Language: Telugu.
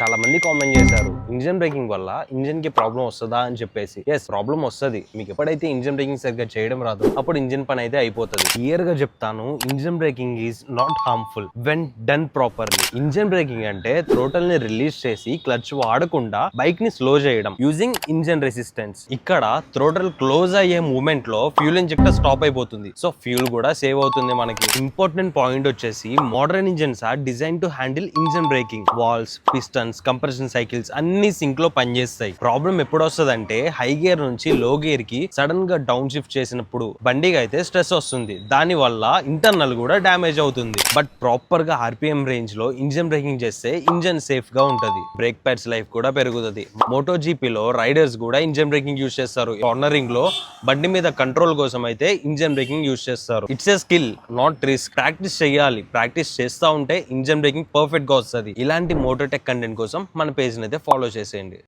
చాలా మంది కామెంట్ చేశారు ఇంజిన్ బ్రేకింగ్ వల్ల ఇంజిన్ కి ప్రాబ్లం వస్తుందా అని చెప్పేసి. ఎస్, ప్రాబ్లం వస్తుంది. మీకు ఎప్పుడైతే ఇంజిన్ బ్రేకింగ్ సరిగ్గా చేయడం రాదు అప్పుడు ఇంజిన్ పని అయితే అయిపోతుంది. క్లియర్ గా చెప్తాను, engine braking is not harmful when done properly. Engine braking అంటే థ్రోటల్ ని రిలీజ్ చేసి క్లచ్ వాడకుండా బైక్ ని స్లో చేయడం యూజింగ్ ఇంజిన్ రెసిస్టెన్స్. ఇక్కడ థ్రోటల్ క్లోజ్ అయ్యే మూమెంట్ లో ఫ్యూల్ ఇంజెక్టర్ స్టాప్ అయిపోతుంది. సో ఫ్యూల్ కూడా సేవ్ అవుతుంది మనకి. ఇంపార్టెంట్ పాయింట్ వచ్చేసి modern engines are design to handle engine braking. Valves, pistons, compression cycles అన్ని సింక్ లో పనిచేస్తాయి. ప్రాబ్లం ఎప్పుడు వస్తుందంటే హై గేర్ నుంచి లో గేర్ కి సడన్ గా డౌన్ షిఫ్ట్ చేసినప్పుడు బండికి అయితే స్ట్రెస్ వస్తుంది. దాని వల్ల ఇంటర్నల్ కూడా డ్యామేజ్ అవుతుంది. బట్ ప్రాపర్ గా ఆర్పిఎం రేంజ్ లో ఇంజిన్ బ్రేకింగ్ చేస్తే ఇంజిన్ సేఫ్ గా ఉంటది. బ్రేక్ ప్యాడ్స్ లైఫ్ కూడా పెరుగుతుంది. మోటో జీపీలో రైడర్స్ కూడా ఇంజిన్ బ్రేకింగ్ యూజ్ చేస్తారు. కార్నరింగ్ లో బండి మీద కంట్రోల్ కోసం అయితే ఇంజిన్ బ్రేకింగ్ యూజ్ చేస్తారు. It's a skill, not risk. Practice చేయాలి. ప్రాక్టీస్ చేస్తా ఉంటే ఇంజిన్ బ్రేకింగ్ పర్ఫెక్ట్ గా వస్తుంది. ఇలాంటి మోటోటెక్ కంటెంట్ కోసం మన పేజ్ అయితే ఫాలో చేసేయండి.